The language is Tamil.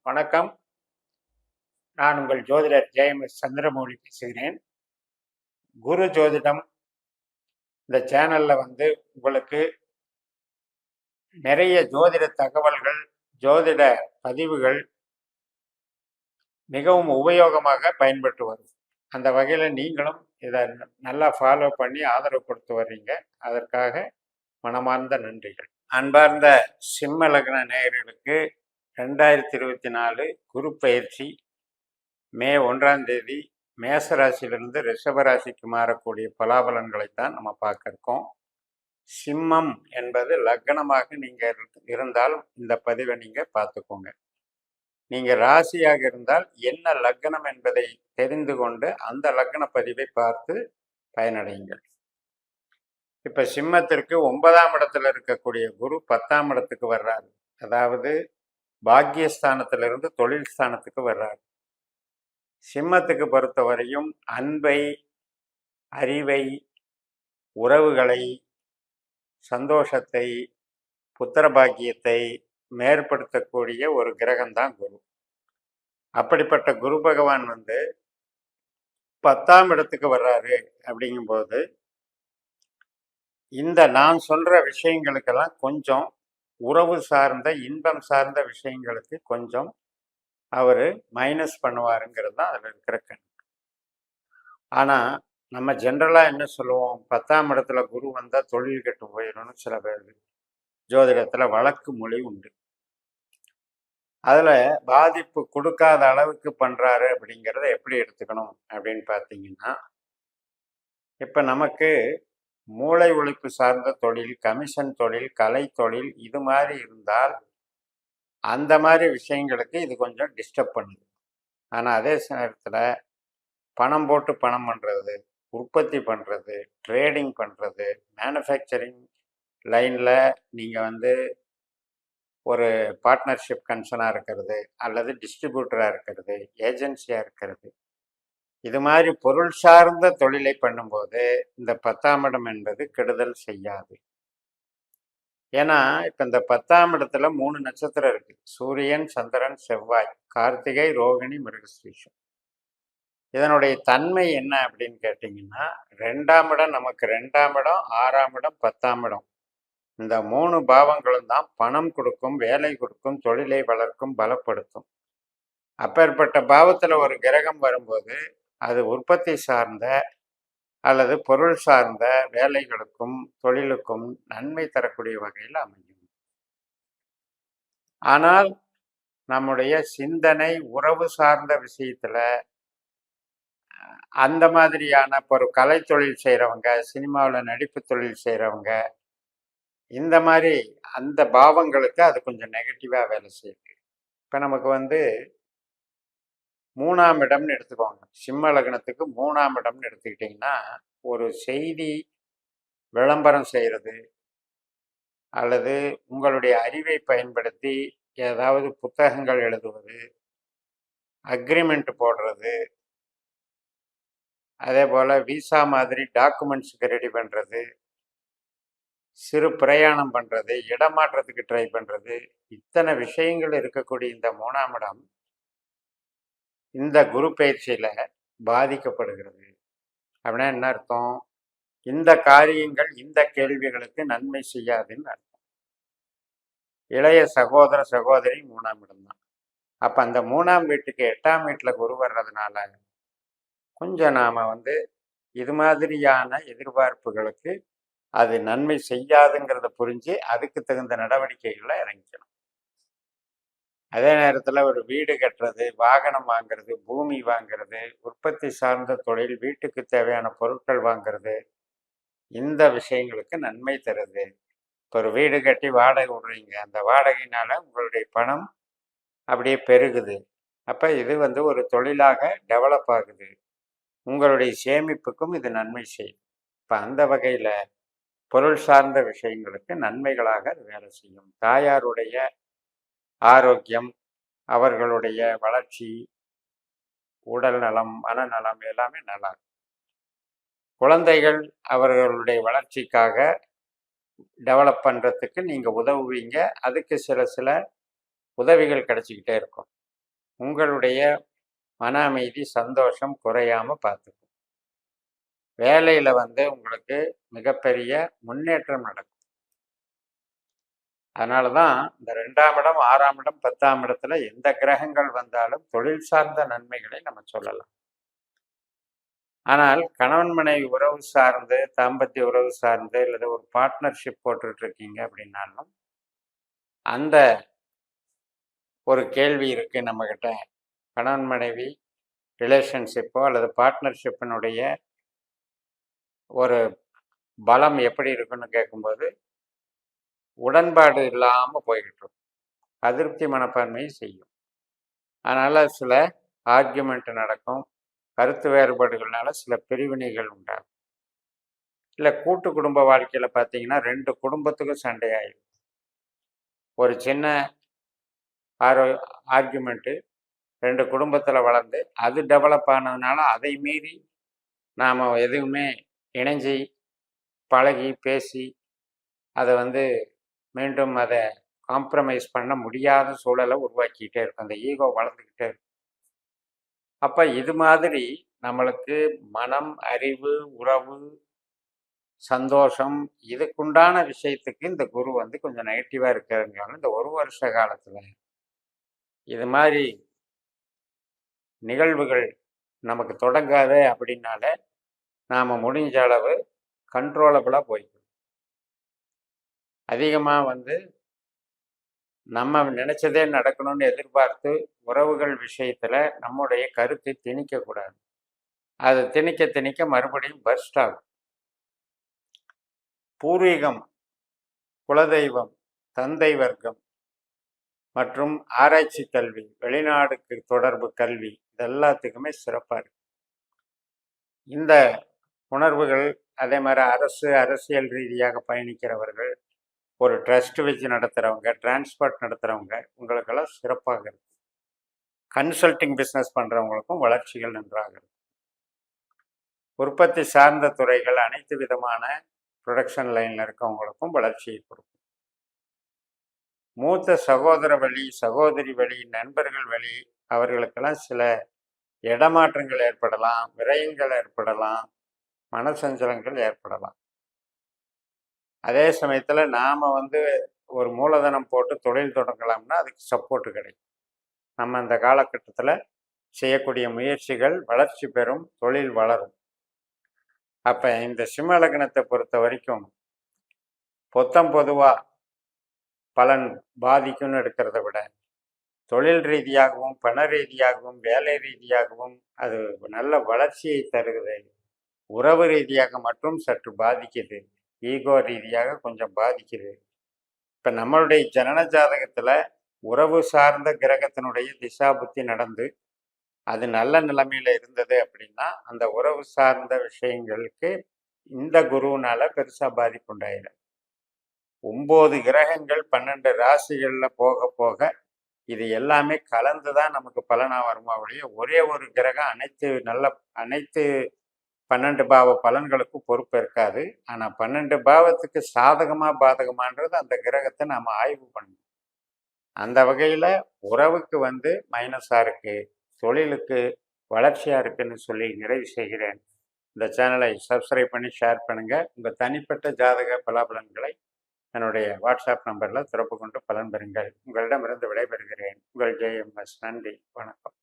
வணக்கம். நான் உங்கள் ஜோதிடர் ஜெயம்எஸ் சந்திரமௌலி பேசுகிறேன். குரு ஜோதிடம் இந்த சேனல்ல உங்களுக்கு நிறைய ஜோதிட தகவல்கள், ஜோதிட பதிவுகள் மிகவும் உபயோகமாக பயன்பட்டு வரும். அந்த வகையில் நீங்களும் இதை நல்லா ஃபாலோ பண்ணி ஆதரவு கொடுத்து வர்றீங்க. அதற்காக மனமார்ந்த நன்றிகள். அன்பார்ந்த சிம்ம லக்ன நேயர்களுக்கு 2024 குரு பயிற்சி மே 1ஆம் தேதி மேச ராசியிலிருந்து ரிஷப ராசிக்கு மாறக்கூடிய பலாபலன்களைத்தான் நம்ம பார்க்க இருக்கோம். சிம்மம் என்பது லக்னமாக நீங்கள் இருந்தால் இந்த பதிவை நீங்கள் பார்த்துக்கோங்க. நீங்கள் ராசியாக இருந்தால் என்ன லக்னம் என்பதை தெரிந்து கொண்டு அந்த லக்ன பதிவை பார்த்து பயனடையுங்கள். இப்போ சிம்மத்திற்கு 9ஆம் இடத்துல இருக்கக்கூடிய குரு 10ஆம் இடத்துக்கு வர்றாரு. அதாவது பாக்கியஸ்தானத்திலிருந்து தொழில் ஸ்தானத்துக்கு வர்றாரு. சிம்மத்துக்கு பொறுத்தவரையும் அன்பை, அறிவை, உறவுகளை, சந்தோஷத்தை, புத்திர பாக்கியத்தை மேற்படுத்தக்கூடிய ஒரு கிரகம்தான் குரு. அப்படிப்பட்ட குரு பகவான் 10ஆம் இடத்துக்கு வர்றாரு. அப்படிங்கும்போது இந்த நான் சொல்ற விஷயங்களுக்கெல்லாம் கொஞ்சம் உறவு சார்ந்த, இன்பம் சார்ந்த விஷயங்களுக்கு கொஞ்சம் அவர் மைனஸ் பண்ணுவாருங்கிறது தான் அதில் இருக்கிற கணக்கு. ஆனால் நம்ம ஜென்ரலாக என்ன சொல்லுவோம், 10ஆம் இடத்துல குரு வந்தால் தொழில் கெட்டு போயிடும்னு சில பேர் ஜோதிடத்தில் வழக்கு மொழி உண்டு. அதில் பாதிப்பு கொடுக்காத அளவுக்கு பண்ணுறாரு அப்படிங்கிறத எப்படி எடுத்துக்கணும் அப்படின்னு பார்த்தீங்கன்னா, இப்போ நமக்கு மூளை உழைப்பு சார்ந்த தொழில், கமிஷன் தொழில், கலை தொழில் இது மாதிரி இருந்தால் அந்த மாதிரி விஷயங்களுக்கு இது கொஞ்சம் டிஸ்டர்ப் பண்ணுது. ஆனால் அதே நேரத்தில் பணம் போட்டு பணம் பண்ணுறது, உற்பத்தி பண்ணுறது, ட்ரேடிங் பண்ணுறது, மேனுஃபேக்சரிங் லைனில் நீங்கள் ஒரு பார்ட்னர்ஷிப் கன்சர்னாக இருக்கிறது, அல்லது டிஸ்ட்ரிபியூட்டராக இருக்கிறது, ஏஜென்சியாக இருக்கிறது, இது மாதிரி பொருள் சார்ந்த தொழிலை பண்ணும்போது இந்த 10ஆம் இடம் என்பது கெடுதல் செய்யாது. ஏன்னா இப்போ இந்த 10ஆம் இடத்துல 3 நட்சத்திரம் இருக்கு. சூரியன், சந்திரன், செவ்வாய், கார்த்திகை, ரோகிணி, மிருகஸ்ரீஷம். இதனுடைய தன்மை என்ன அப்படின்னு கேட்டிங்கன்னா, 2ஆம் இடம் நமக்கு 2ஆம் இடம், 6ஆம் இடம், 10ஆம் இடம், இந்த 3 பாவங்களும் தான் பணம் கொடுக்கும், வேலை கொடுக்கும், தொழிலை வளர்க்கும், பலப்படுத்தும். அப்பேற்பட்ட பாவத்தில் ஒரு கிரகம் வரும்போது அது உற்பத்தி சார்ந்த அல்லது பொருள் சார்ந்த வேலைகளுக்கும் தொழிலுக்கும் நன்மை தரக்கூடிய வகையில் அமையும். ஆனால் நம்முடைய சிந்தனை உறவு சார்ந்த விஷயத்துல அந்த மாதிரியான ஒரு கலை தொழில் செய்கிறவங்க, சினிமாவில் நடிப்பு தொழில் செய்கிறவங்க, இந்த மாதிரி அந்த பாவங்களுக்கு அது கொஞ்சம் நெகட்டிவாக வேலை செய்யுது. இப்போ நமக்கு 3ஆம் இடம்னு எடுத்துக்கோங்க. சிம்ம லக்னத்துக்கு 3ஆம் இடம்னு எடுத்துக்கிட்டிங்கன்னா, ஒரு செய்தி விளம்பரம் செய்கிறது, அல்லது உங்களுடைய அறிவை பயன்படுத்தி ஏதாவது புத்தகங்கள் எழுதுவது, அக்ரிமெண்ட் போடுறது, அதே போல் விசா மாதிரி டாக்குமெண்ட்ஸுக்கு ரெடி பண்ணுறது, சிறு பிரயாணம் பண்ணுறது, இடமாற்றத்துக்கு ட்ரை பண்ணுறது, இத்தனை விஷயங்கள் இருக்கக்கூடிய இந்த 3ஆம் இடம் இந்த குரு பயிற்சியில் பாதிக்கப்படுகிறது. அப்படின்னா என்ன அர்த்தம்? இந்த காரியங்கள், இந்த கேள்விகளுக்கு நன்மை செய்யாதுன்னு அர்த்தம். இளைய சகோதர சகோதரி 3ஆம் இடம் தான். அப்போ அந்த 3ஆம் வீட்டுக்கு 8ஆம் வீட்டில் குரு வர்றதுனால கொஞ்சம் நாம் இது மாதிரியான எதிர்பார்ப்புகளுக்கு அது நன்மை செய்யாதுங்கிறத புரிஞ்சு அதுக்கு தகுந்த நடவடிக்கைகளை இறங்கிக்கணும். அதே நேரத்தில் ஒரு வீடு கட்டுறது, வாகனம் வாங்கிறது, பூமி வாங்கிறது, உற்பத்தி சார்ந்த தொழில், வீட்டுக்கு தேவையான பொருட்கள் வாங்கிறது, இந்த விஷயங்களுக்கு நன்மை தருது. இப்போ ஒரு வீடு கட்டி வாடகை விடுறீங்க, அந்த வாடகையினால உங்களுடைய பணம் அப்படியே பெருகுது. அப்போ இது ஒரு தொழிலாக டெவலப் ஆகுது. உங்களுடைய சேமிப்புக்கும் இது நன்மை செய்யும். இப்போ அந்த வகையில் பொருள் சார்ந்த விஷயங்களுக்கு நன்மைகளாக அது வேலை செய்யும். தாயாருடைய ஆரோக்கியம், அவர்களுடைய வளர்ச்சி, உடல் நலம், மனநலம் எல்லாமே நல்லா இருக்கும். குழந்தைகள் அவர்களுடைய வளர்ச்சிக்காக டெவலப் பண்ணுறதுக்கு நீங்கள் உதவுவீங்க. அதுக்கு சில உதவிகள் கிடைச்சிக்கிட்டே இருக்கும். உங்களுடைய மன அமைதி, சந்தோஷம் குறையாம பார்த்துக்கும். வேலையில வந்து உங்களுக்கு மிகப்பெரிய முன்னேற்றம் நடக்கும். அதனால தான் இந்த 2ஆம் இடம், 6ஆம் இடம், 10ஆம் இடத்துல எந்த கிரகங்கள் வந்தாலும் தொழில் சார்ந்த நன்மைகளை நம்ம சொல்லலாம். ஆனால் கணவன் மனைவி உறவு சார்ந்து, தாம்பத்திய உறவு சார்ந்து அல்லது ஒரு பார்ட்னர்ஷிப் போட்டுட்டு இருக்கீங்க அப்படின்னாலும் அந்த ஒரு கேள்வி இருக்கு நம்மகிட்ட. கணவன் மனைவி ரிலேஷன்ஷிப்போ அல்லது பார்ட்னர்ஷிப்பினுடைய ஒரு பலம் எப்படி இருக்குன்னு கேட்கும்போது உடன்பாடு இல்லாமல் போய்கிட்டு இருக்கும். அதிருப்தி மனப்பான்மையை செய்யும். அதனால சில ஆர்கியூமெண்ட் நடக்கும். கருத்து வேறுபாடுகள்னால சில பிரிவினைகள் உண்டாகும். இல்லை கூட்டு குடும்ப வாழ்க்கையில் பார்த்தீங்கன்னா 2 குடும்பத்துக்கும் சண்டையாயிடும். ஒரு சின்ன ஆர்கியூமெண்ட்டு 2 குடும்பத்தில் வளர்ந்து அது டெவலப் ஆனதுனால அதை மீறி நாம் எதுவுமே இணைஞ்சி பழகி பேசி அதை வந்து மீண்டும் அதை காம்ப்ரமைஸ் பண்ண முடியாத சூழலை உருவாக்கிக்கிட்டே இருக்கும். அந்த ஈகோ வளர்ந்துக்கிட்டே இருக்கும். அப்போ இது மாதிரி நம்மளுக்கு மனம், அறிவு, உறவு, சந்தோஷம் இதுக்குண்டான விஷயத்துக்கு இந்த குரு வந்து கொஞ்சம் நெகட்டிவாக இருக்கிறதுனால இந்த 1 வருஷ காலத்தில் இது மாதிரி நிகழ்வுகள் நமக்கு தொடங்காத அப்படின்னால நாம் முடிஞ்ச அளவு கண்ட்ரோலபிளாக போய்க்கணும். அதிகமாக வந்து நம்ம நினைச்சதே நடக்கணும்னு எதிர்பார்த்து உறவுகள் விஷயத்தில் நம்முடைய கருத்தை திணிக்கக்கூடாது. அது திணிக்க திணிக்க மறுபடியும் பர்ஸ்ட் ஆகும். பூர்வீகம், குலதெய்வம், தந்தை வர்க்கம் மற்றும் ஆராய்ச்சி கல்வி, வெளிநாடுக்கு தொடர்பு கல்வி இது எல்லாத்துக்குமே சிறப்பாக இருக்கு. இந்த உணர்வுகள் அதே மாதிரி அரசியல் ரீதியாக பயணிக்கிறவர்கள், ஒரு ட்ரஸ்ட் வச்சு நடத்துகிறவங்க, டிரான்ஸ்போர்ட் நடத்துகிறவங்க உங்களுக்கெல்லாம் சிறப்பாக இருக்கும். கன்சல்டிங் பிஸ்னஸ் பண்ணுறவங்களுக்கும் வளர்ச்சிகள் நன்றாக இருக்கும். உற்பத்தி சார்ந்த துறைகள் அனைத்து விதமான ப்ரொடக்ஷன் லைனில் இருக்கவங்களுக்கும் வளர்ச்சியை கொடுக்கும். மூத்த சகோதர வழி, சகோதரி வழி, நண்பர்கள் வழி அவர்களுக்கெல்லாம் சில இடமாற்றங்கள் ஏற்படலாம், விரயங்கள் ஏற்படலாம், மனசஞ்சலங்கள் ஏற்படலாம். அதே சமயத்தில் நாம் வந்து ஒரு மூலதனம் போட்டு தொழில் தொடங்கலாம்னா அதுக்கு சப்போர்ட்டு கிடைக்கும். நம்ம அந்த காலகட்டத்தில் செய்யக்கூடிய முயற்சிகள் வளர்ச்சி பெறும், தொழில் வளரும். அப்போ இந்த சிம்ம லக்னத்தை பொறுத்த வரைக்கும் பொதுவாக பலன் பாதிக்கும்னு எடுக்கிறத விட தொழில் ரீதியாகவும், பண ரீதியாகவும், வேலை ரீதியாகவும் அது நல்ல வளர்ச்சியை தருகிறது. உறவு ரீதியாக மட்டும் சற்று பாதிக்குது, ஈகோ ரீதியாக கொஞ்சம் பாதிக்குது. இப்போ நம்மளுடைய ஜனன ஜாதகத்தில் உறவு சார்ந்த கிரகத்தினுடைய திசா புத்தி நடந்து அது நல்ல நிலைமையில இருந்தது அப்படின்னா அந்த உறவு சார்ந்த விஷயங்களுக்கு இந்த குருவினால பெருசா பாதிப்பு உண்டாயிடும். 9 கிரகங்கள் 12 ராசிகளில் போக போக இது எல்லாமே கலந்து தான் நமக்கு பலனாக வருமா ஒழிய ஒரே ஒரு கிரகம் அனைத்து 12 பாவ பலன்களுக்கும் பொறுப்பு இருக்காது. ஆனால் 12 பாவத்துக்கு சாதகமா பாதகமான்றது அந்த கிரகத்தை நாம் ஆய்வு பண்ணணும். அந்த வகையில் உறவுக்கு வந்து மைனஸாக இருக்கு, தொழிலுக்கு வளர்ச்சியாக இருக்குன்னு சொல்லி நிறைவு செய்கிறேன். இந்த சேனலை சப்ஸ்கிரைப் பண்ணி ஷேர் பண்ணுங்கள். உங்கள் தனிப்பட்ட ஜாதக பலாபலன்களை என்னுடைய வாட்ஸ்அப் நம்பரில் தொடர்பு கொண்டு பலன் பெறுங்கள். உங்களிடமிருந்து விடைபெறுகிறேன். உங்கள் JMS. நன்றி, வணக்கம்.